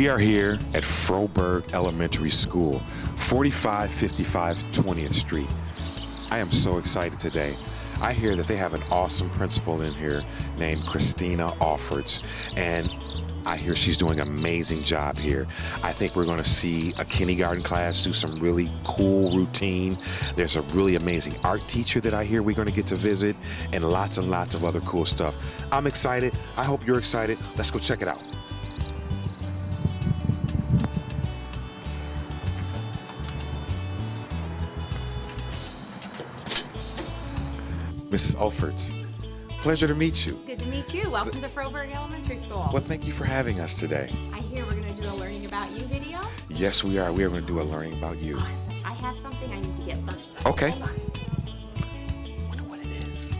We are here at Froberg Elementary School, 4555 20th Street. I am so excited today. I hear that they have an awesome principal in here named Christina Offords, and I hear she's doing an amazing job here. I think we're going to see a kindergarten class do some really cool routine. There's a really amazing art teacher that I hear we're going to get to visit, and lots of other cool stuff. I'm excited. I hope you're excited. Let's go check it out. Mrs. Offords, pleasure to meet you. Good to meet you. Welcome to Froberg Elementary School. Well, thank you for having us today. I hear we're going to do a Learning About You video. Yes, we are. We are going to do a Learning About You. Awesome. I have something I need to get first, though. Okay. Hold on. I wonder what it is.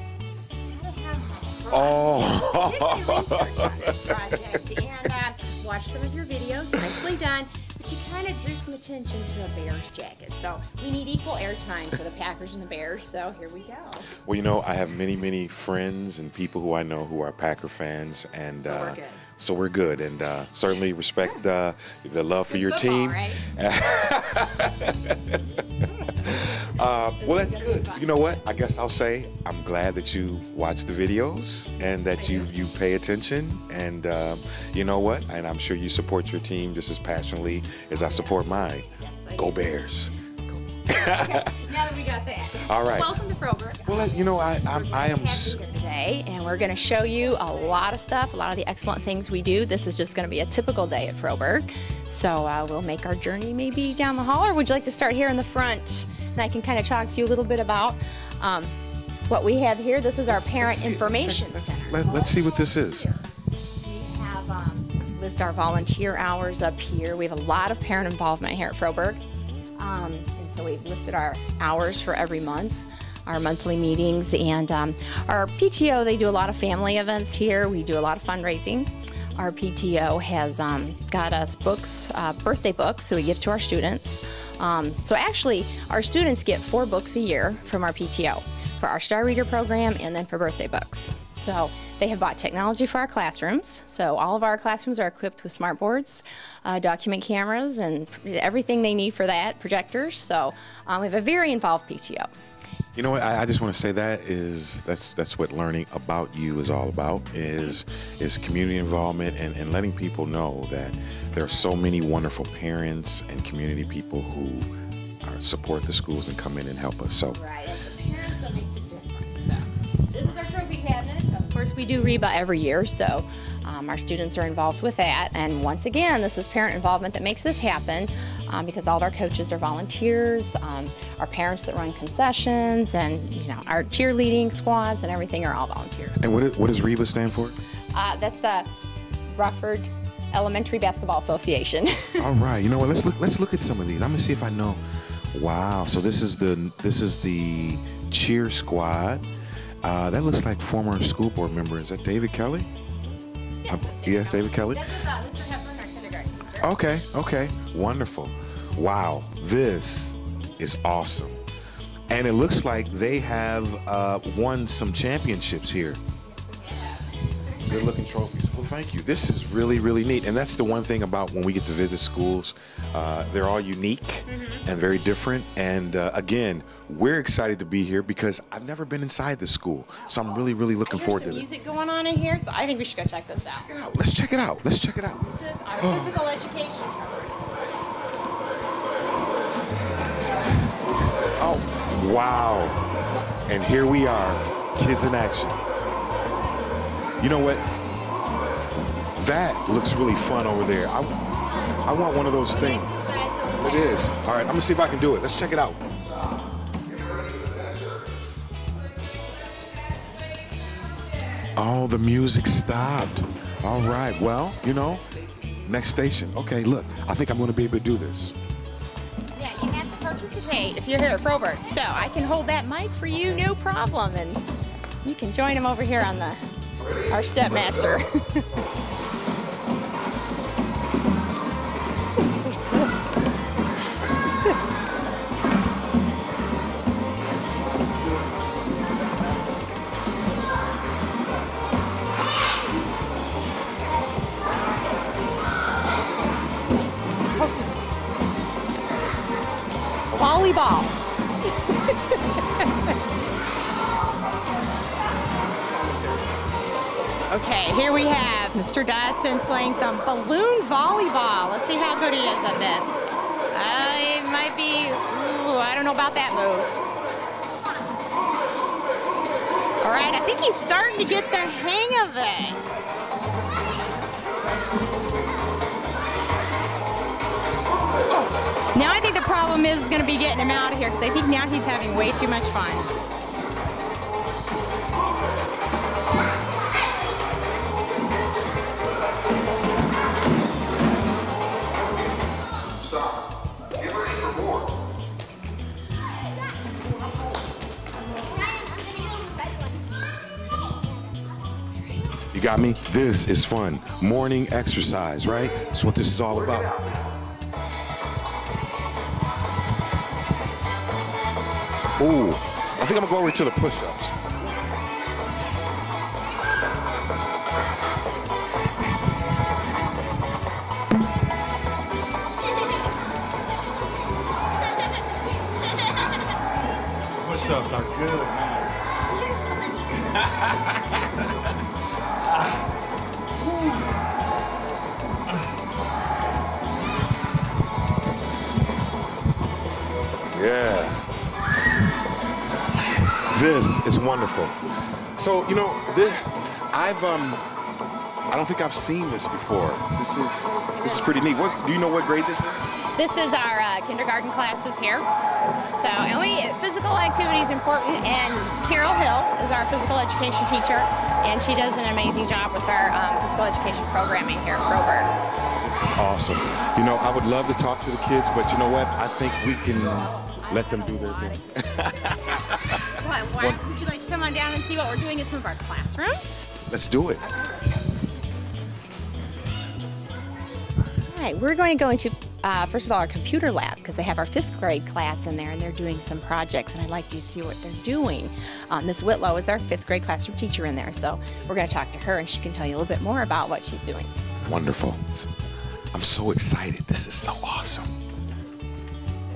I have Oh. did my research on this project and watched some of your videos. Nicely done. But you kind of drew some attention to a Bears jacket. So we need equal airtime for the Packers and the Bears. So here we go. Well, you know, I have many friends and people who I know who are Packer fans, and So we're good. So we're good, and certainly respect the love for Good your football, team. right? Well, that's good. You know what? I guess I'll say I'm glad that you watch the videos and that you pay attention, and you know what? And I'm sure you support your team just as passionately as I support mine. Yes, Go Bears! Okay, now that we got that. All right. Welcome to Froberg. Well, you know, I am. Here today, and we're going to show you a lot of stuff, a lot of the excellent things we do. This is just going to be a typical day at Froberg. So we'll make our journey maybe down the hall, or would you like to start here in the front? And I can kind of talk to you a little bit about what we have here. This is our Parent Information Center. Let's see what this is. We have list our volunteer hours up here. We have a lot of parent involvement here at Froberg. And so we've listed our hours for every month, our monthly meetings, and our PTO, they do a lot of family events here. We do a lot of fundraising. Our PTO has got us books, birthday books that we give to our students. So actually, our students get 4 books a year from our PTO for our Star Reader program and then for birthday books. So they have bought technology for our classrooms. So all of our classrooms are equipped with smart boards, document cameras, and everything they need for that, projectors. So we have a very involved PTO. You know what? I just want to say that's what learning about you is all about, is community involvement and letting people know that there are so many wonderful parents and community people who support the schools and come in and help us. So right, it's the parents that makes a difference. So this is our trophy cabinet. Of course, we do REBA every year, so our students are involved with that. And once again, this is parent involvement that makes this happen, because all of our coaches are volunteers, our parents that run concessions, and you know, our cheerleading squads and everything are all volunteers. And what does REBA stand for? That's the Rockford Elementary Basketball Association. All right. You know what? Let's look at some of these. I'm gonna see if I know. Wow. So this is the cheer squad. That looks like former school board member. Is that David Kelly? Yes, David Kelly. This is Mr. Hepburn, our kindergarten teacher. Okay, wonderful. Wow, this is awesome. And it looks like they have won some championships here. Good looking trophies. Well, thank you. This is really neat. And that's the one thing about when we get to visit schools. They're all unique and very different. And again, we're excited to be here because I've never been inside this school. So I'm really looking forward to it. There's some music going on in here, so I think we should go check this out. Let's check it out. Let's check it out. This is our physical education program. Oh, wow. And here we are, kids in action. You know what? That looks really fun over there. I want one of those things. It is. All right, I'm gonna see if I can do it. Let's check it out. Oh, the music stopped. All right, well, you know, next station. Okay, look, I think I'm gonna be able to do this. Yeah, you have to participate if you're here at Froberg. So I can hold that mic for you, no problem. And you can join him over here on our stepmaster. volleyball. Okay, here we have Mr. Dodson playing some balloon volleyball. Let's see how good he is at this. It might be, ooh, I don't know about that move. All right, I think he's starting to get the hang of it. Now I think the problem is going to be getting him out of here because I think now he's having way too much fun. You got me? This is fun. Morning exercise, right? That's what this is all about. Ooh, I think I'm gonna go over to the push-ups. Push-ups are good, man. Yeah. This is wonderful. So, you know, I don't think I've seen this before. This is pretty neat. Do you know what grade this is? This is our kindergarten classes here. So, and physical activity is important, and Carol Hill is our physical education teacher, and she does an amazing job with our physical education programming here at Froberg. This is awesome. You know, I would love to talk to the kids, but you know what? I think we can let them do their thing. Why would you like to come on down and see what we're doing in some of our classrooms? Let's do it. All right, we're going to go into, first of all, our computer lab, because they have our 5th grade class in there, and they're doing some projects, and I'd like you to see what they're doing. Miss Whitlow is our 5th grade classroom teacher in there, so we're going to talk to her, and she can tell you a little bit more about what she's doing. Wonderful. I'm so excited. This is so awesome.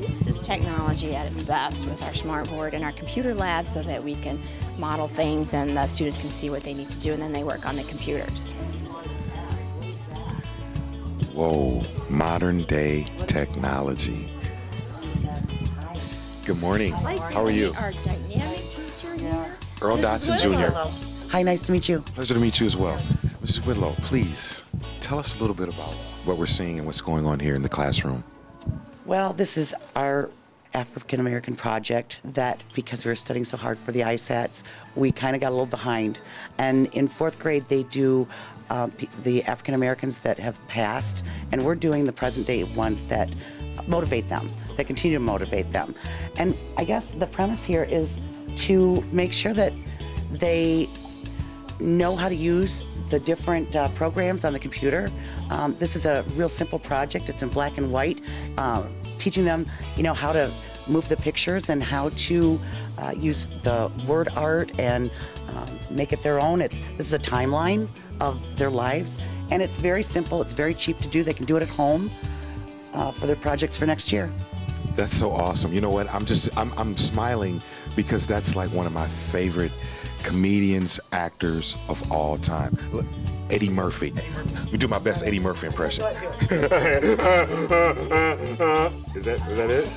This is technology at its best with our smart board and our computer lab so that we can model things and the students can see what they need to do, and then they work on the computers. Whoa, modern day technology. Good morning. How are you? Our dynamic teacher here. Earl Dodson Jr. Hi, nice to meet you. Pleasure to meet you as well. Mrs. Whitlow, please tell us a little bit about what we're seeing and what's going on here in the classroom. Well, this is our African American project that, because we were studying so hard for the ISATs, we kind of got a little behind. And in 4th grade, they do the African Americans that have passed, and we're doing the present day ones that motivate them, that continue to motivate them. And I guess the premise here is to make sure that they know how to use the different programs on the computer. This is a real simple project. It's in black and white, teaching them, you know, how to move the pictures and how to use the word art and make it their own. This is a timeline of their lives, and it's very simple. It's very cheap to do. They can do it at home for their projects for next year. That's so awesome. You know what? I'm smiling because that's like one of my favorite comedians, actors of all time. Look, Eddie Murphy. We do my best Eddie Murphy impression. Is that it?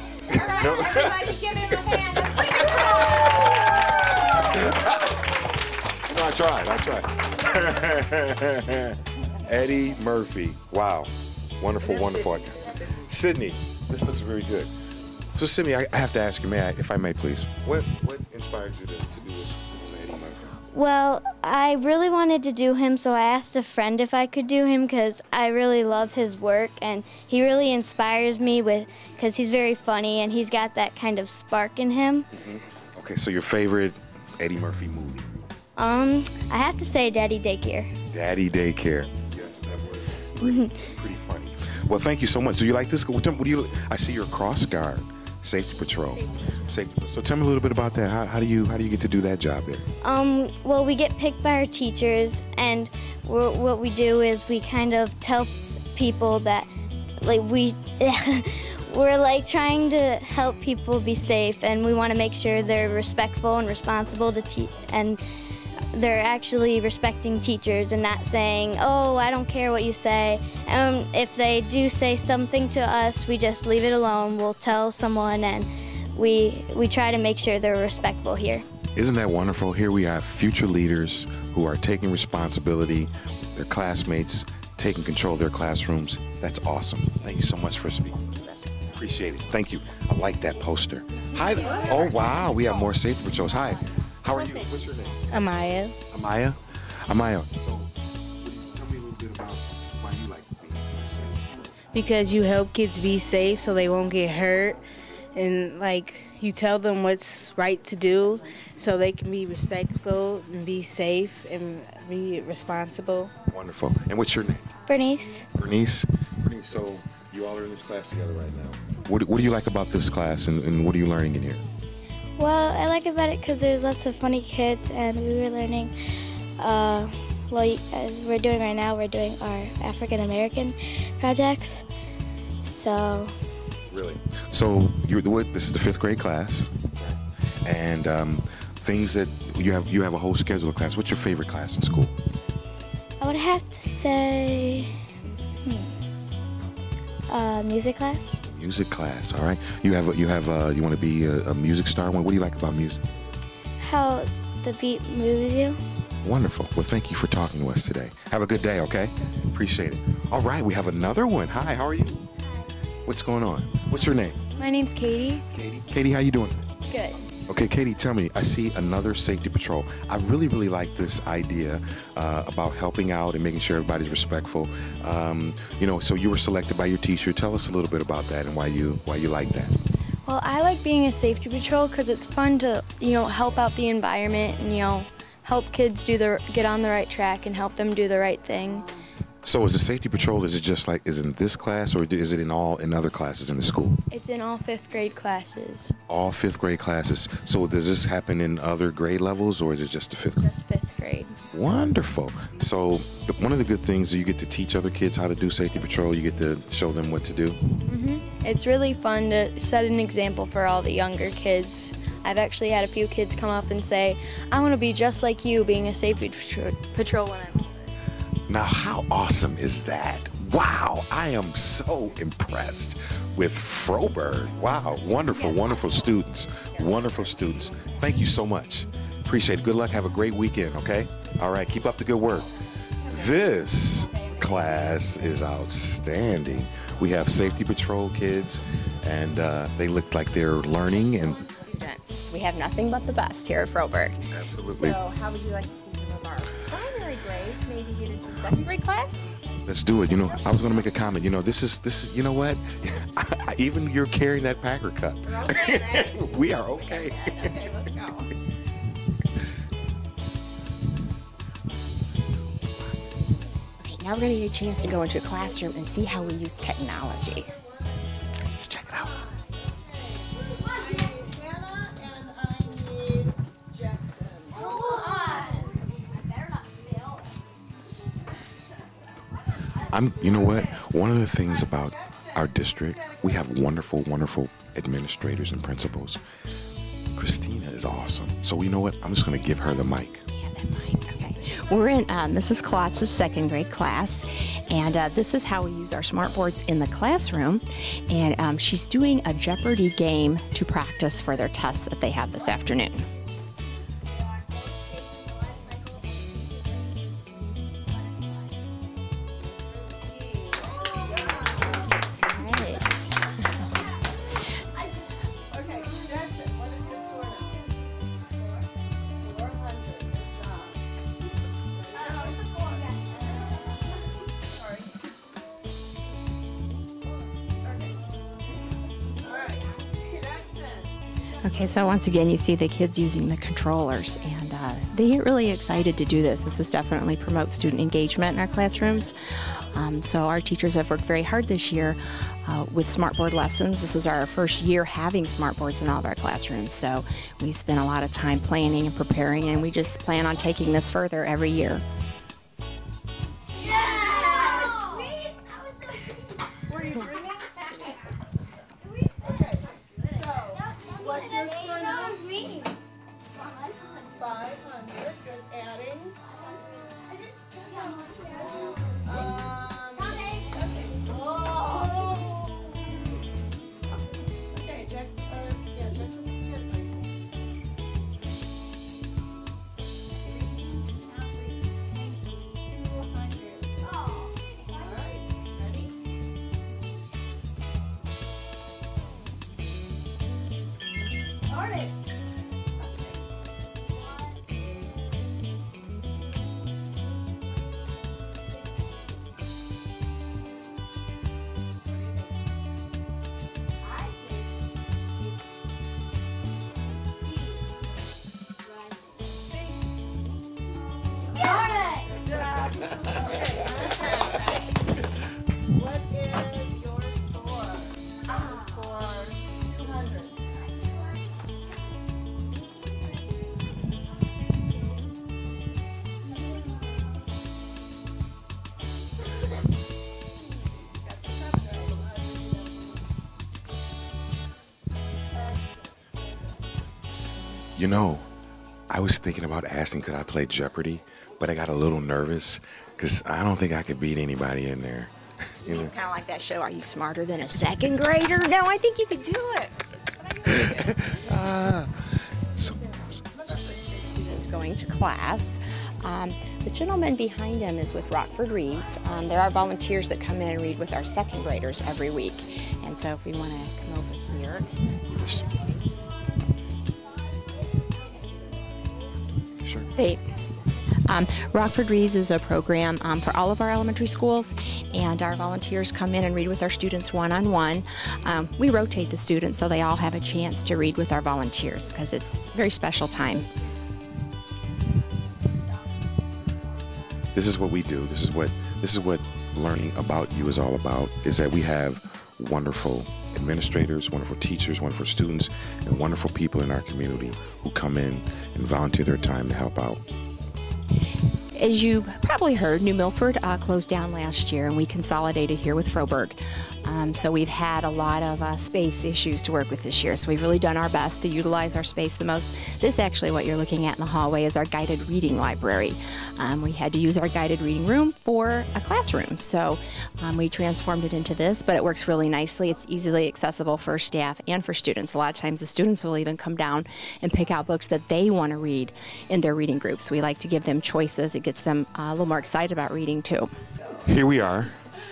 No? Everybody give him a hand. No, I tried. Eddie Murphy. Wow. Wonderful, wonderful. Sydney, this looks very good. So Sydney, I have to ask you, if I may please, what inspired you to do this Eddie Murphy? Well, I really wanted to do him, so I asked a friend if I could do him because I really love his work, and he really inspires me because he's very funny and he's got that kind of spark in him. Mm-hmm. Okay, so your favorite Eddie Murphy movie? I have to say Daddy Daycare. Daddy Daycare. Yes, that was pretty funny. Well, thank you so much. Do you like this? I see you're a cross guard, safety patrol. So tell me a little bit about that. How do you get to do that job there? Well, we get picked by our teachers, and what we do is we kind of tell people that, like, we we're like trying to help people be safe, and we want to make sure they're respectful and responsible to and they're actually respecting teachers and not saying, oh, I don't care what you say. If they do say something to us, we just leave it alone. We'll tell someone, and we try to make sure they're respectful here. Isn't that wonderful? Here we have future leaders who are taking responsibility, their classmates taking control of their classrooms. That's awesome. Thank you so much for speaking. Appreciate it. Thank you. I like that poster. Hi there. Oh, wow. We have more safety patrols. Hi. How are you? What's your name? Amaya. Amaya? Amaya. So, tell me a little bit about why you like being a safety patrol. Because you help kids be safe so they won't get hurt, and like you tell them what's right to do so they can be respectful and be safe and be responsible. Wonderful. And what's your name? Bernice. Bernice. Bernice, so you all are in this class together right now. What do you like about this class, and what are you learning in here? Well, I like about it because there's lots of funny kids, and we were learning, as we're doing right now, we're doing our African American projects. So. Really? So this is the 5th grade class, and things that you have a whole schedule of class. What's your favorite class in school? I would have to say, music class. Music class, all right. You want to be a music star? What do you like about music? How the beat moves you. Wonderful. Well, thank you for talking to us today. Have a good day, okay? Appreciate it. All right, we have another one. Hi, how are you? What's going on? What's your name? My name's Katie. Katie. Katie, how you doing? Good. Okay, Katie, tell me, I see another safety patrol. I really, really like this idea about helping out and making sure everybody's respectful. So you were selected by your teacher. Tell us a little bit about that and why you like that. Well, I like being a safety patrol because it's fun to, help out the environment and, help kids get on the right track and help them do the right thing. So is the safety patrol, is it in this class, or is it in other classes in the school? It's in all 5th grade classes. All 5th grade classes. So does this happen in other grade levels, or is it just the 5th grade? Just 5th grade. Wonderful. So one of the good things is you get to teach other kids how to do safety patrol. You get to show them what to do. It's really fun to set an example for all the younger kids. I've actually had a few kids come up and say, I want to be just like you being a safety patrol when I'm older. Now, how awesome is that? Wow, I am so impressed with Froberg. Wow, wonderful, wonderful students. Wonderful students. Thank you so much. Appreciate it. Good luck. Have a great weekend, okay? All right, keep up the good work. This class is outstanding. We have safety patrol kids, and they look like they're learning. And Students. We have nothing but the best here at Froberg. Absolutely. So how would you like to see some of our primary grades maybe get into 2nd grade class? Let's do it. I was going to make a comment. This is. You know what? Even you're carrying that Packer cup. We're okay, right? We are okay. Okay, let's go. Okay, now we're going to get a chance to go into a classroom and see how we use technology. Let's check it out. You know what? One of the things about our district, we have wonderful, wonderful administrators and principals. Christina is awesome. So you know what? I'm just going to give her the mic. Yeah, that mic. Okay. We're in Mrs. Klotz's 2nd grade class, and this is how we use our smart boards in the classroom. And she's doing a Jeopardy game to practice for their test that they have this afternoon. Okay, so once again, you see the kids using the controllers, and they get really excited to do this. This is definitely promote student engagement in our classrooms. So our teachers have worked very hard this year with smartboard lessons. This is our first year having smartboards in all of our classrooms. So we spent a lot of time planning and preparing, and we just plan on taking this further every year. 500. Good. Adding. Okay, Jackson. Yeah, Jackson. What is your score? Your score 200. You know, I was thinking about asking could I play Jeopardy, but I got a little nervous because I don't think I could beat anybody in there. You know? It's kind of like that show, Are You Smarter Than a Second Grader? No, I think you could do it. So, Students going to class. The gentleman behind him is with Rockford Reads. There are volunteers that come in and read with our second graders every week. And so if we want to come over here. sure. Rockford Reads is a program for all of our elementary schools, and our volunteers come in and read with our students one-on-one. We rotate the students so they all have a chance to read with our volunteers because it's a very special time. This is what we do. This is what learning about you is all about, is that we have wonderful administrators, wonderful teachers, wonderful students, and wonderful people in our community who come in and volunteer their time to help out. As you probably heard, New Milford closed down last year, and we consolidated here with Froberg. So we've had a lot of space issues to work with this year, so we've really done our best to utilize our space the most. This actually, what you're looking at in the hallway, is our guided reading library. We had to use our guided reading room for a classroom, so we transformed it into this, but it works really nicely. It's easily accessible for staff and for students. A lot of times the students will even come down and pick out books that they want to read in their reading groups. We like to give them choices. It gets them a little more excited about reading too. Here we are,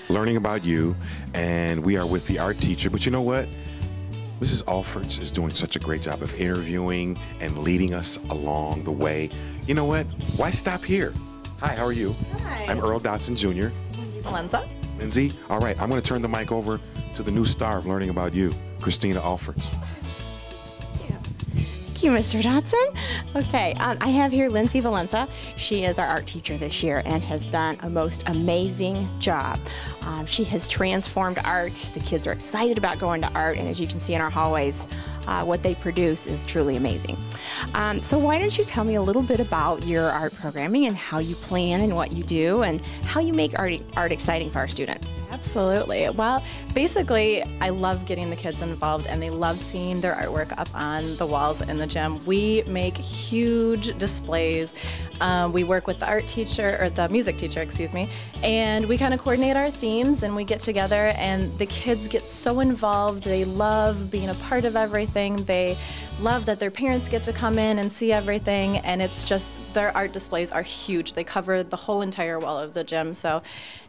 learning about you, and we are with the art teacher. But you know what? Mrs. Alfords is doing such a great job of interviewing and leading us along the way. You know what? Why stop here? Hi, how are you? Hi. I'm Earl Dotson Jr. Valenza. Lindsay, all right, I'm going to turn the mic over to the new star of learning about you, Christina Alfords. Thank you, Mr. Dotson. Okay, I have here Lindsay Valenza. She is our art teacher this year and has done a most amazing job. She has transformed art. The kids are excited about going to art, and as you can see in our hallways, what they produce is truly amazing. So why don't you tell me a little bit about your art programming and how you plan and what you do and how you make art exciting for our students? Absolutely. Well, basically, I love getting the kids involved, and they love seeing their artwork up on the walls in the gym. We make huge displays. We work with the art teacher, or the music teacher, excuse me, and we kind of coordinate our themes, and we get together, and the kids get so involved. They love being a part of everything. They love that their parents get to come in and see everything, and it's just, their art displays are huge. They cover the whole entire wall of the gym, so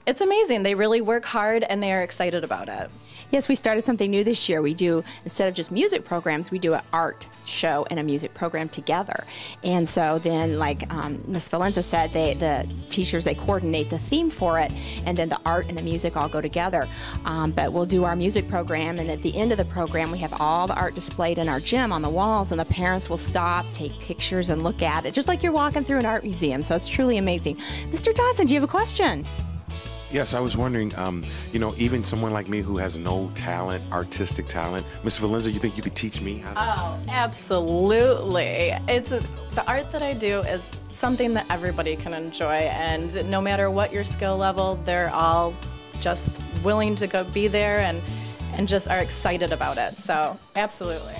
it's amazing. They really work hard, and they are excited about it. Yes, we started something new this year. We do, instead of just music programs, we do an art show and a music program together. And so then, like Ms. Valenza said, the teachers, they coordinate the theme for it, and then the art and the music all go together. But we'll do our music program, and at the end of the program, we have all the art displayed in our gym on the walls, and the parents will stop, take pictures, and look at it, just like you're walking through an art museum. So it's truly amazing. Mr. Dawson, do you have a question? Yes, I was wondering, you know, even someone like me who has no talent, artistic talent, Ms. Valenza, you think you could teach me how to? Oh, absolutely. The art that I do is something that everybody can enjoy, and no matter what your skill level, they're all just willing to go be there and just are excited about it. So, absolutely.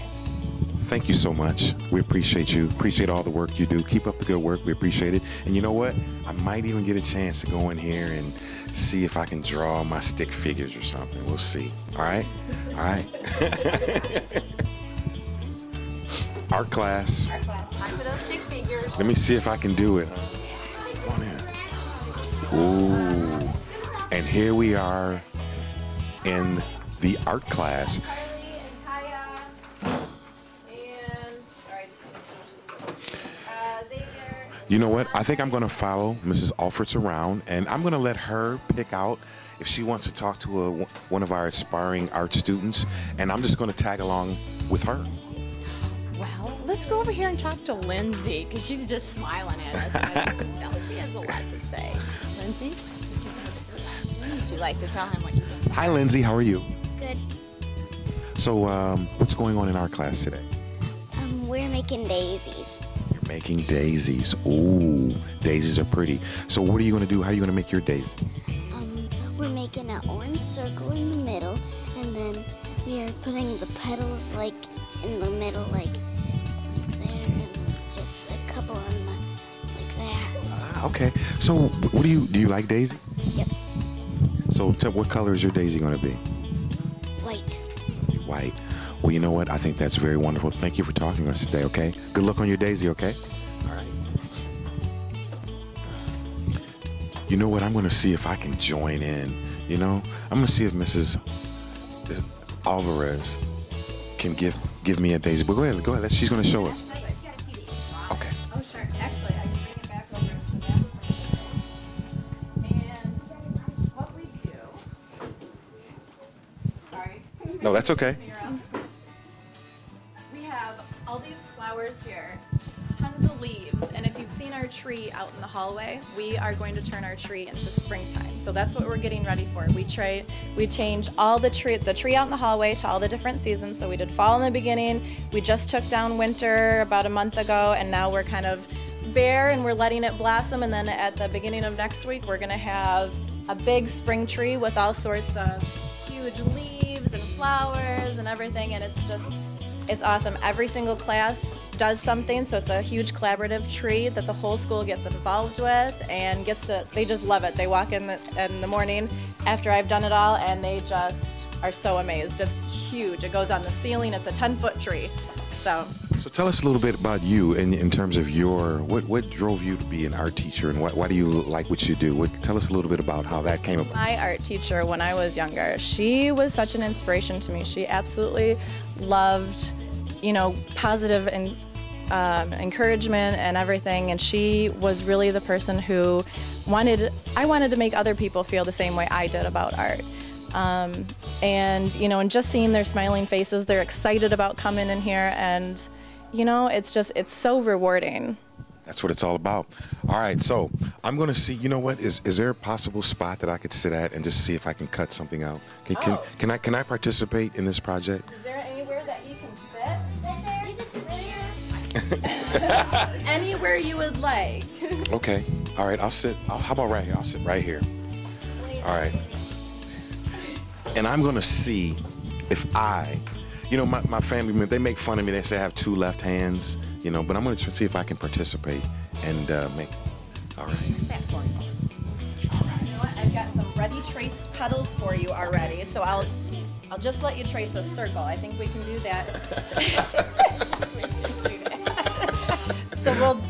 thank you so much. We appreciate you. Appreciate all the work you do. Keep up the good work. We appreciate it. And you know what? I might even get a chance to go in here and see if I can draw my stick figures or something. We'll see. All right? All right. Art class. Art class. Time for those stick figures. Let me see if I can do it. Come on in. Ooh. And here we are in the art class. You know what? I think I'm going to follow Mrs. Alfred's around, and I'm going to let her pick out if she wants to talk to one of our aspiring art students, and I'm just going to tag along with her. Well, let's go over here and talk to Lindsay, because she's just smiling at us. I can just tell she has a lot to say. Lindsay, would you like to tell him what you think? Hi, Lindsay. How are you? Good. So, what's going on in our class today? We're making daisies. You're making daisies. Ooh, daisies are pretty. So, what are you going to do? How are you going to make your daisy? We're making an orange circle in the middle, and then we are putting the petals like in the middle, like there, and just a couple on the like there. Ah, okay. So, what do you like daisy? Yep. So, what color is your daisy going to be? White. White. Well, you know what? I think that's very wonderful. Thank you for talking to us today, okay? Good luck on your daisy, okay? All right. You know what? I'm going to see if I can join in, you know? I'm going to see if Mrs. Alvarez can give me a daisy. But go ahead. She's going to show us. Okay. Oh, sure. Actually, I can bring it back over to the back. And what we do... Sorry. No, that's okay. We have all these flowers here, tons of leaves, and if you've seen our tree out in the hallway, we are going to turn our tree into springtime. So that's what we're getting ready for. We changed all the tree out in the hallway to all the different seasons. So we did fall in the beginning. We just took down winter about a month ago, and now we're kind of bare and we're letting it blossom. And then at the beginning of next week, we're going to have a big spring tree with all sorts of huge leaves and flowers and everything, and it's awesome. Every single class does something, so it's a huge collaborative tree that the whole school gets involved with and they just love it. They walk in the morning after I've done it all, and they just are so amazed. It's huge. It goes on the ceiling. It's a 10-foot tree. So tell us a little bit about you in terms of what drove you to be an art teacher, and why do you like what you do? Tell us a little bit about how that came about. My art teacher when I was younger, she was such an inspiration to me. She absolutely loved, positive and encouragement and everything, and she was really the person who I wanted to make other people feel the same way I did about art. And just seeing their smiling faces, they're excited about coming in here, and it's so rewarding. That's what it's all about. All right, so I'm going to see, is there a possible spot that I could sit at and just see if I can cut something out? Can I participate in this project? Is there anywhere that you can sit? Anywhere you would like. Okay. All right, I'll sit. How about right here? I'll sit right here. All right. And I'm going to see if my family, they make fun of me. They say I have two left hands, but I'm going to see if I can participate and make. All right. All right. You know what? I've got some ready traced petals for you already, so I'll just let you trace a circle. I think we can do that. So we'll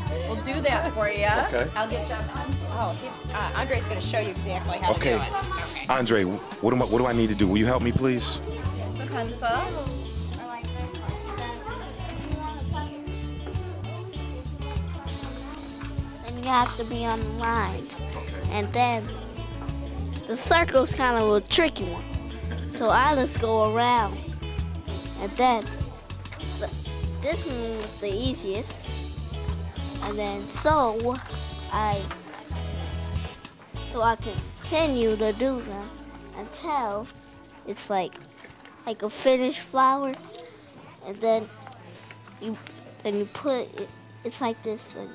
do that for you. Okay. I'll get you a pencil. Oh, Andre's going to show you exactly how to do it. Okay. Andre, what do I need to do? Will you help me, please? Here's a pencil. Then you have to be on the lines. And then the circle's kind of a tricky one. So I just go around. And then this one was the easiest. And then so I continue to do them until it's like a finished flower, and then you put it. It's like this. Then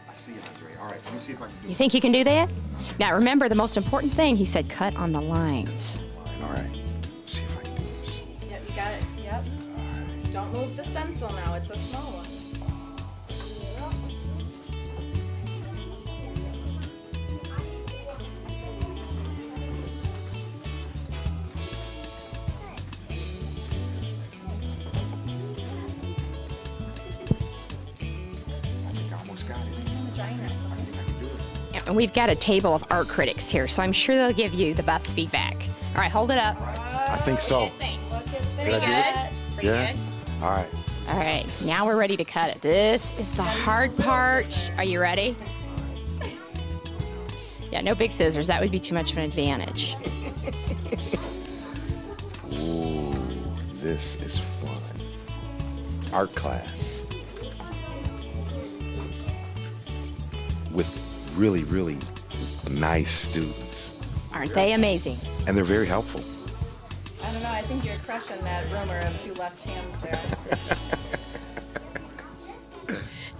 I see, Andre. All right, let me see if I can do it. You think you can do that? Now remember the most important thing. He said cut on the lines. All right. Let's see if I can do this. Yep, you got it. Yep. Don't move the stencil now, it's a small one. And we've got a table of art critics here, so I'm sure they'll give you the best feedback. All right, hold it up. I think so. Pretty good. Pretty good. All right. All right, now we're ready to cut it. This is the hard part. Are you ready? Yeah, no big scissors. That would be too much of an advantage. Ooh, this is fun. Art class. With really, really nice students. Aren't they amazing? And they're very helpful. I don't know, I think you're crushing that rumor of 2 left hands there.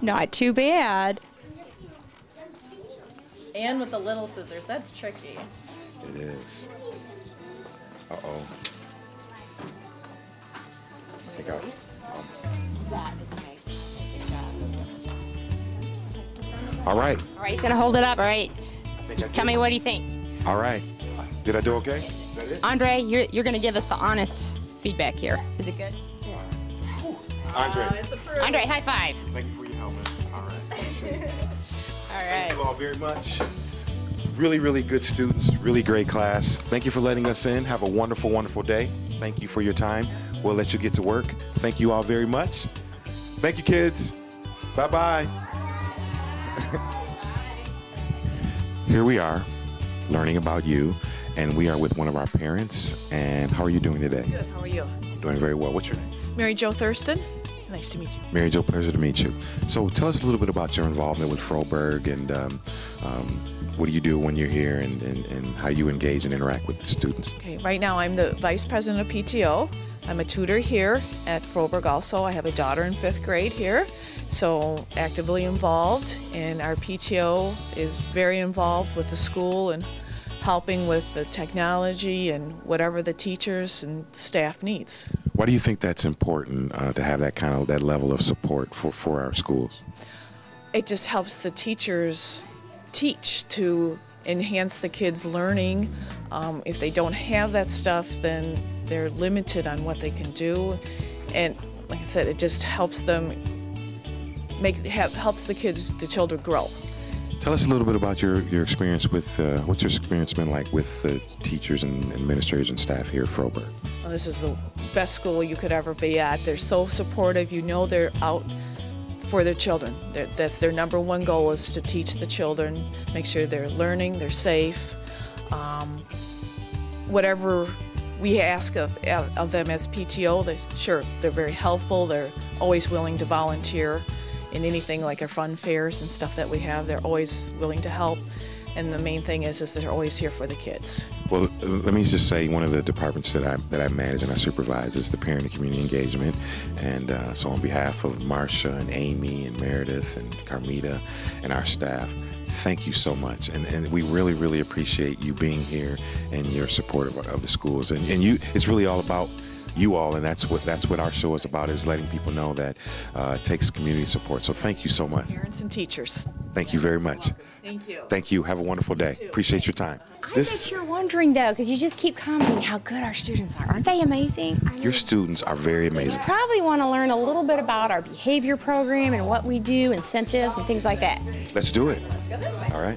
Not too bad. And with the little scissors, that's tricky. It is. Uh-oh. I think all right. All right, he's gonna hold it up. All right. Tell me, what do you think? All right. Did I do okay? Is that it? Andre, you're gonna give us the honest feedback here. Is it good? Andre. It's approved. Andre, high five. Thank you for your help, man. All right. All Thank you right. all very much. Really, really good students. Really great class. Thank you for letting us in. Have a wonderful, wonderful day. Thank you for your time. We'll let you get to work. Thank you all very much. Thank you, kids. Bye-bye. Here we are, learning about you, and we are with one of our parents. And how are you doing today? Good. How are you? Doing very well. What's your name? Mary Jo Thurston. Nice to meet you. Mary Jo, pleasure to meet you. So tell us a little bit about your involvement with Froberg, and what do you do when you're here, and how you engage and interact with the students. Okay. Right now, I'm the vice president of PTO. I'm a tutor here at Froberg. Also, I have a daughter in 5th grade here, so actively involved. And our PTO is very involved with the school and helping with the technology and whatever the teachers and staff needs. Why do you think that's important to have that level of support for our schools? It just helps the teachers teach to enhance the kids' learning. If they don't have that stuff, then they're limited on what they can do. And like I said, it just helps them helps the children grow. Tell us a little bit about your experience with, what's your experience been like with the teachers and administrators and staff here at Froberg? Well, this is the best school you could ever be at. They're so supportive. You know they're out for their children. That's their number one goal, is to teach the children, make sure they're learning, they're safe. Whatever we ask of them as PTO, they're very helpful. They're always willing to volunteer in anything like our fun fairs and stuff that we have. They're always willing to help. And the main thing is they're always here for the kids. Well, let me just say, one of the departments that I manage and I supervise is the parent and community engagement. And so on behalf of Marcia and Amy and Meredith and Carmita and our staff, thank you so much. And we really, really appreciate you being here and your support of the schools. And it's really all about you all, and that's what our show is about, is letting people know that it takes community support. So thank you so much. Parents and teachers. Thank you very much. Thank you. Thank you. Have a wonderful day. Appreciate your time. I bet you're wondering, though, because you just keep commenting how good our students are. Aren't they amazing? I mean, Your students are very amazing. you probably want to learn a little bit about our behavior program and what we do, incentives and things like that. Let's do it. All right.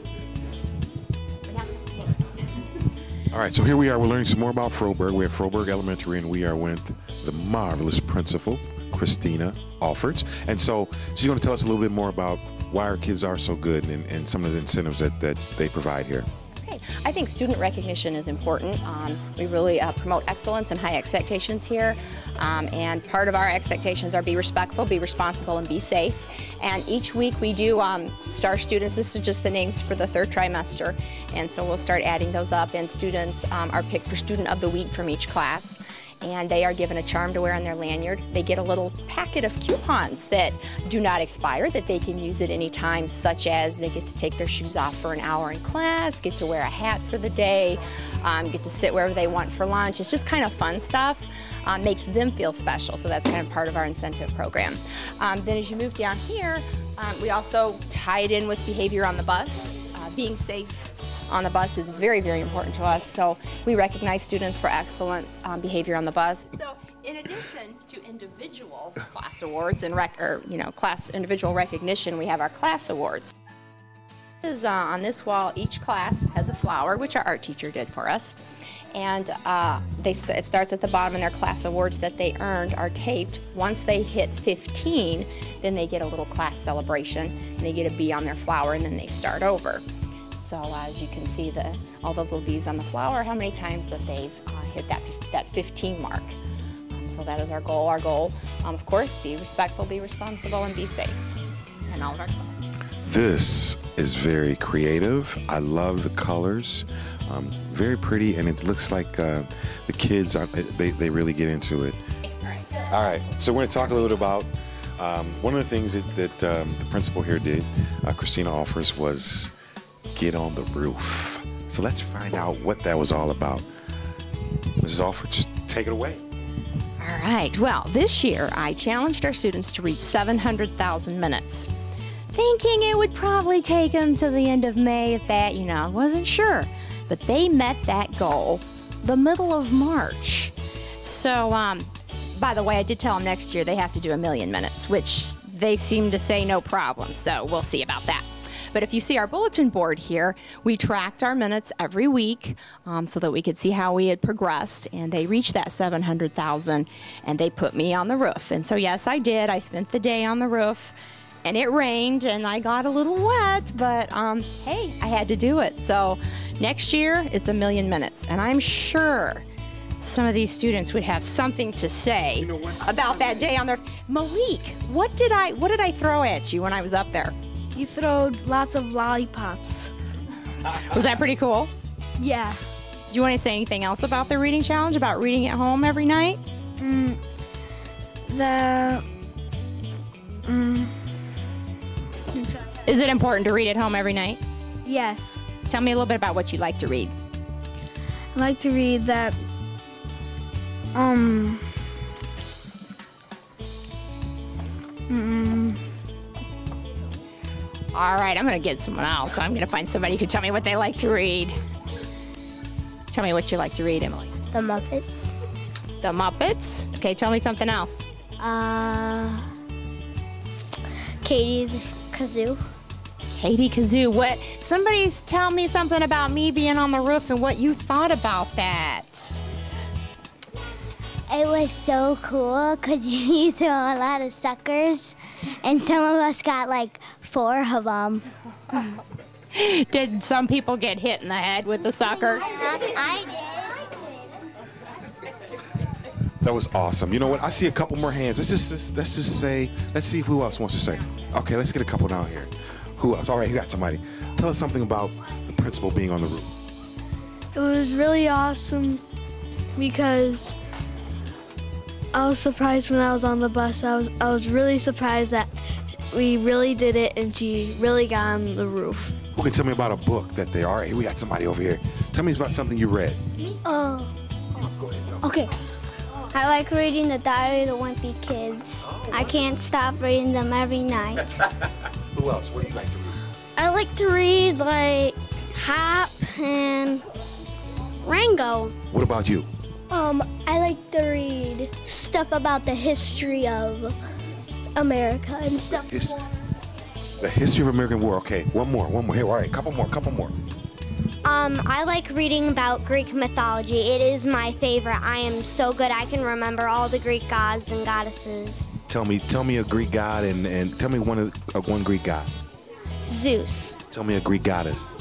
All right, so here we are. We're learning some more about Froberg. We're at Froberg Elementary, and we are with the marvelous principal, Christina Alfords. And so she's going to tell us a little bit more about why our kids are so good and some of the incentives that they provide here. Okay. I think student recognition is important. We really promote excellence and high expectations here. And part of our expectations are be respectful, be responsible, and be safe. And each week we do star students. This is just the names for the 3rd trimester. And so we'll start adding those up, and students are picked for Student of the Week from each class. and they are given a charm to wear on their lanyard. They get a little packet of coupons that do not expire, that they can use at any time, such as they get to take their shoes off for an hour in class, get to wear a hat for the day, get to sit wherever they want for lunch. It's just kind of fun stuff. Makes them feel special, so that's kind of part of our incentive program. Then as you move down here, we also tie it in with behavior on the bus. Being safe on the bus is very, very important to us, so we recognize students for excellent behavior on the bus. So in addition to individual class awards and class individual recognition, we have our class awards. On this wall, each class has a flower, which our art teacher did for us. And it starts at the bottom, and their class awards that they earned are taped. Once they hit 15, then they get a little class celebration, and they get a bee on their flower, and then they start over. So as you can see, all the little bees on the flower, how many times that they've hit that 15 mark. So that is our goal. Our goal, of course, be respectful, be responsible, and be safe in all of our classes. This is very creative. I love the colors. Very pretty, and it looks like the kids, they really get into it. All right, so we're going to talk a little bit about one of the things that the principal here did, Christina Offers, was get on the roof. So let's find out what that was all about. Mrs. Offers, take it away. All right, well, this year I challenged our students to read 700,000 minutes, thinking it would probably take them to the end of May if that, I wasn't sure. But they met that goal the middle of March. So, by the way, I did tell them next year they have to do 1 million minutes, which they seem to say no problem, so we'll see about that. But if you see our bulletin board here, we tracked our minutes every week so that we could see how we had progressed, and they reached that 700,000, and they put me on the roof. And so, yes, I did. I spent the day on the roof. And it rained, and I got a little wet, but hey, I had to do it. So next year, it's 1 million minutes, and I'm sure some of these students would have something to say about that day on their. Malik, what did I throw at you when I was up there? You throwed lots of lollipops. Was that pretty cool? Yeah. Do you want to say anything else about the reading challenge, about reading at home every night? Is it important to read at home every night? Yes. Tell me a little bit about what you like to read. I like to read that, All right, I'm going to get someone else. I'm going to find somebody who can tell me what they like to read. Tell me what you like to read, Emily. The Muppets. The Muppets? Okay, tell me something else. Katie the Kazoo. Katie Kazoo, what? Somebody tell me something about me being on the roof and what you thought about that. It was so cool because you throw a lot of suckers, and some of us got like 4 of them. Did some people get hit in the head with the sucker? I did. That was awesome. You know what? I see a couple more hands. Let's see who else wants to say. Okay, let's get a couple down here. Who else? All right, you got somebody. Tell us something about the principal being on the roof. it was really awesome because I was surprised when I was on the bus. I was really surprised that we really did it and she really got on the roof. Who can tell me about a book that they are? Hey, we got somebody over here. Tell me about something you read. Go ahead, tell me. Okay. I like reading the Diary of the Wimpy Kids. I can't stop reading them every night. Who else? What do you like to read? I like to read like Hop and Rango. What about you? I like to read stuff about the history of America and stuff. The history of American war. Okay, one more. Here, all right, couple more. I like reading about Greek mythology. It is my favorite. I am so good. I can remember all the Greek gods and goddesses. Tell me a Greek god and tell me one Greek god. Zeus. Tell me a Greek goddess.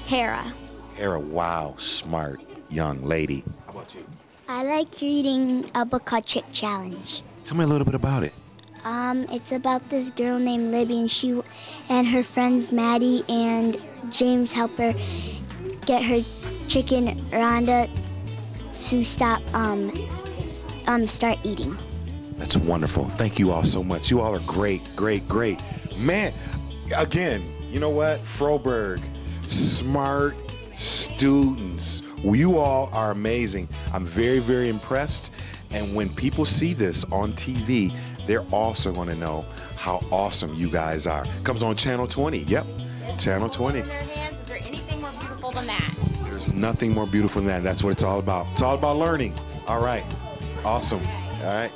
Hera. Hera. Wow, smart young lady. How about you? I like reading a book called Chick Challenge. Tell me a little bit about it. It's about this girl named Libby, and she and her friends Maddie and James help her get her chicken Rhonda to stop start eating. That's wonderful. Thank you all so much. You all are great, great, great. Man, again, you know what? Froberg, smart students. You all are amazing. I'm very, very impressed. And when people see this on TV, they're also going to know how awesome you guys are. Comes on Channel 20. Yep, Channel 20. In their hands. Is there anything more beautiful than that? There's nothing more beautiful than that. That's what it's all about. It's all about learning. All right. Awesome. All right.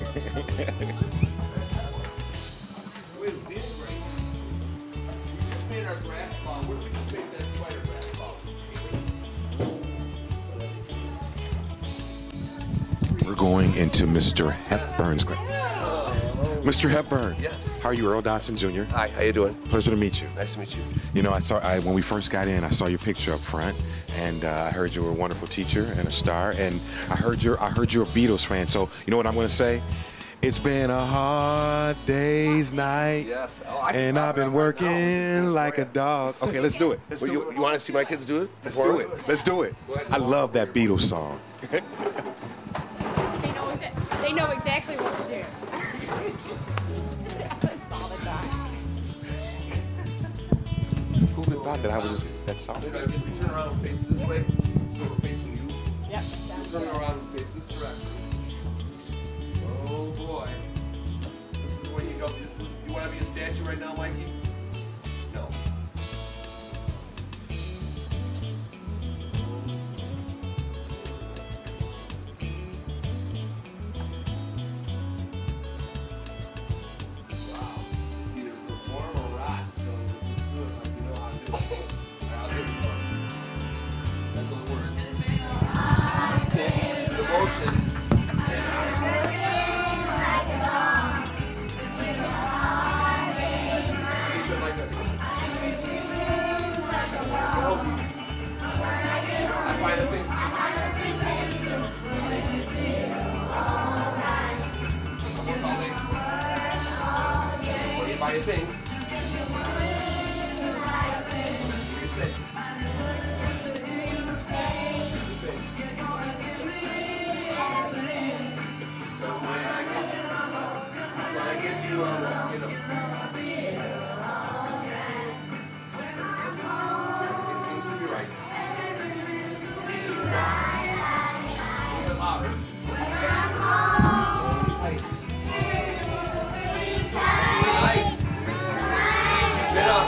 We're going into Mr. Hepburn's class. Mr. Hepburn. Yes. How are you, Earl Dotson Jr.? Hi, how you doing? Pleasure to meet you. Nice to meet you. You know, when we first got in, I saw your picture up front, and I heard you were a wonderful teacher and a star, and I heard you're a Beatles fan. So you know what I'm going to say? It's been a hard day's night, Yes. and I've been working like a dog. Okay, let's do it. You want to see my kids do it? Let's do it. Let's do it. I love that Beatles song. They know exactly what to do. That's all the time. Who would have thought that I would just that song? Turn around and face this way, so we're facing you. Yep. Turn around and face this direction. Oh boy. This is where you go. You want to be a statue right now, Mikey? No. Either perform or rot. So do it like you know how to do it. I'll do it for you. That's the words. Emotions. Keep it like that. I find a thing. What do you buy your things? You say. So when I get you, you know. It seems to be right. A little louder. Tight. Get up.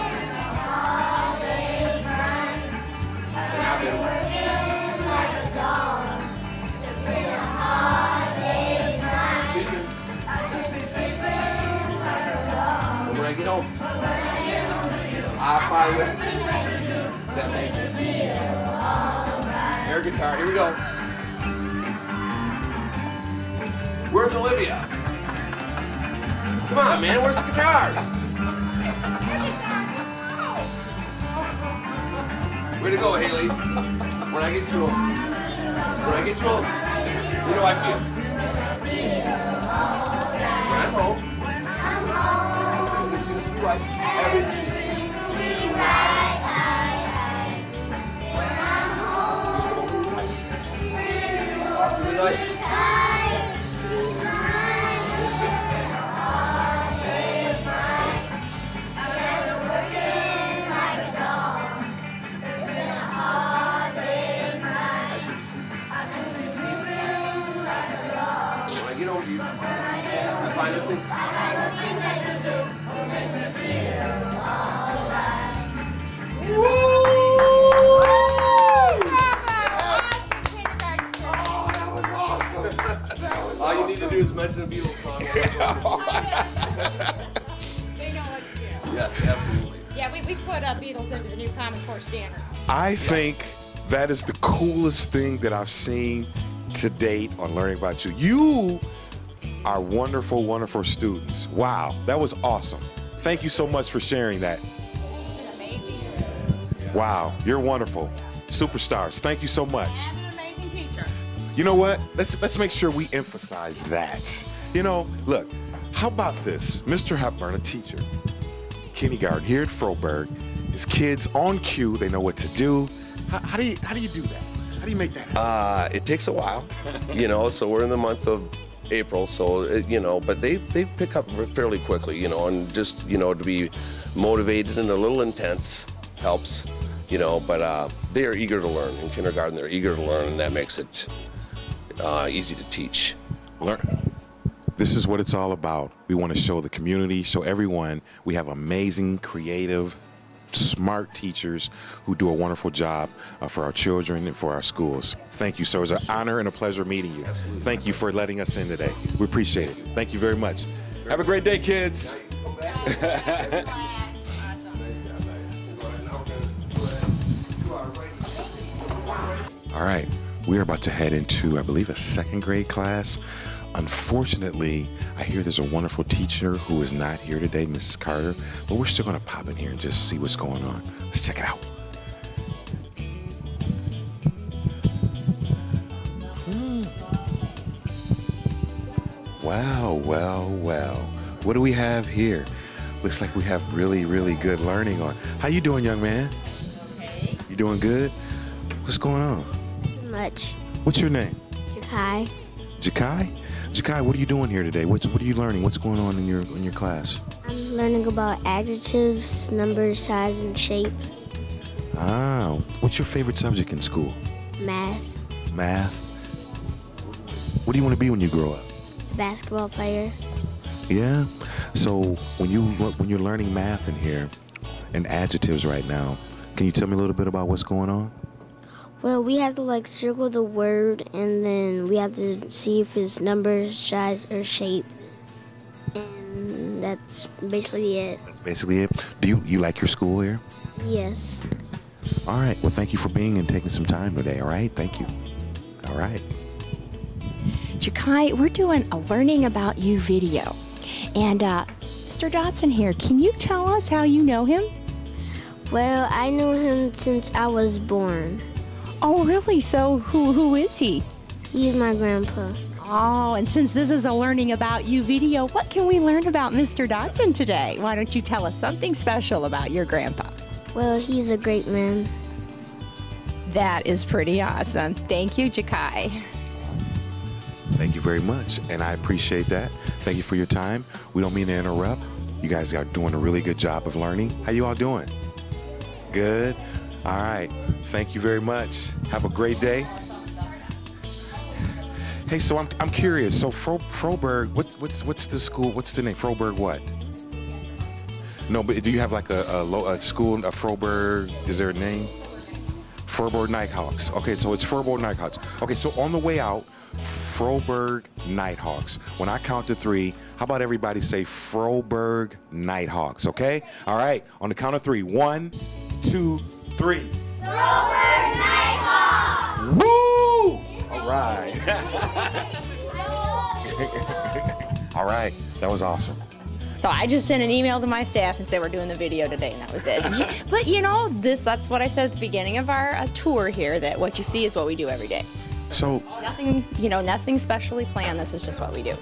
And I've been when I get home, I'll find it. That thing. Air guitar. Here we go. Where's Olivia? Come on, man. Where's the guitars? Way to go, Haley. When I get you, you know how I feel. When I'm home, it seems to be right. Everything seems to be right. Like, when I get over you, I find a thing. All you need to do is mention a Beatles song. They know what to do. Yes, absolutely. Yeah, we put Beatles into the new Common Core standard. I think that is the coolest thing that I've seen to date on learning about you. You are wonderful, wonderful students. Wow, that was awesome. Thank you so much for sharing that. Amazing. Wow, you're wonderful. Superstars. Thank you so much. And an amazing teacher. You know what? Let's make sure we emphasize that. You know, look, how about this? Mr. Hepburn, a teacher, kindergarten here at Froberg. His kids on cue, they know what to do. How do you do that? How do you make that happen? It takes a while, you know, so we're in the month of April, so you know, but they pick up fairly quickly, you know, and just, you know, to be motivated and a little intense helps, you know, but they are eager to learn. In kindergarten, they're eager to learn, and that makes it easy to teach. Learn. This is what it's all about. We want to show the community, show everyone we have amazing, creative, smart teachers who do a wonderful job for our children and for our schools. Thank you, sir. It was an honor and a pleasure meeting you. Absolutely. Thank you for letting us in today. We appreciate it. Thank you very much. Have a great day, kids. All right, we are about to head into, I believe, a second grade class. Unfortunately, I hear there's a wonderful teacher who is not here today, Mrs. Carter, but we're still going to pop in here and just see what's going on. Let's check it out. Wow, well, well. What do we have here? Looks like we have really, really good learning on. How you doing, young man? Okay. You doing good? What's going on? Much. What's your name? Jakai. Jakai? Jakai, what are you doing here today? What are you learning? What's going on in your class? I'm learning about adjectives, numbers, size, and shape. Ah, what's your favorite subject in school? Math. Math. What do you want to be when you grow up? Basketball player. Yeah. So when you're learning math in here and adjectives right now, can you tell me a little bit about what's going on? Well, we have to like circle the word, and then we have to see if it's number, size, or shape. And that's basically it. That's basically it. Do you like your school here? Yes. All right. Well, thank you for being and taking some time today. All right. Thank you. All right. Jakai, we're doing a learning about you video. And Mr. Dotson here, can you tell us how you know him? Well, I knew him since I was born. Oh, really? So who is he? He's my grandpa. Oh, and since this is a learning about you video, what can we learn about Mr. Dotson today? Why don't you tell us something special about your grandpa? Well, he's a great man. That is pretty awesome. Thank you, Jakai. Thank you very much, and I appreciate that. Thank you for your time. We don't mean to interrupt. You guys are doing a really good job of learning. How you all doing? Good? All right. Thank you very much. Have a great day. Hey, so I'm curious. So Froberg, what's the school? What's the name? Froberg what? No, but do you have like a school, a Froberg? Is there a name? Froberg Nighthawks. Okay, so it's Froberg Nighthawks. Okay, so on the way out, Froberg Nighthawks. When I count to 3, how about everybody say Froberg Nighthawks, okay? All right, on the count of 3. 1, 2, 3. Froberg Nighthawks! Woo! All right. All right, that was awesome. So I just sent an email to my staff and said we're doing the video today, and that was it. But you know, that's what I said at the beginning of our tour here, that what you see is what we do every day. So nothing specially planned. This is just what we do.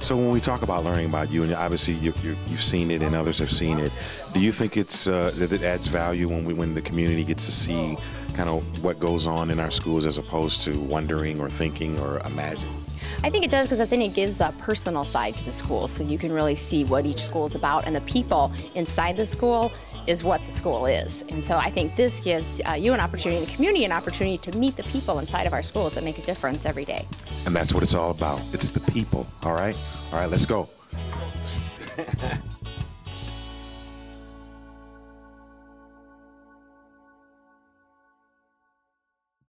So when we talk about learning about you, and obviously you've seen it and others have seen it, do you think it's that it adds value when the community gets to see kind of what goes on in our schools as opposed to wondering or thinking or imagining? I think it does, because I think it gives a personal side to the school, so you can really see what each school is about, and the people inside the school is what the school is. And so I think this gives you an opportunity, the community an opportunity to meet the people inside of our schools that make a difference every day. And that's what it's all about. It's the people, all right? All right, let's go.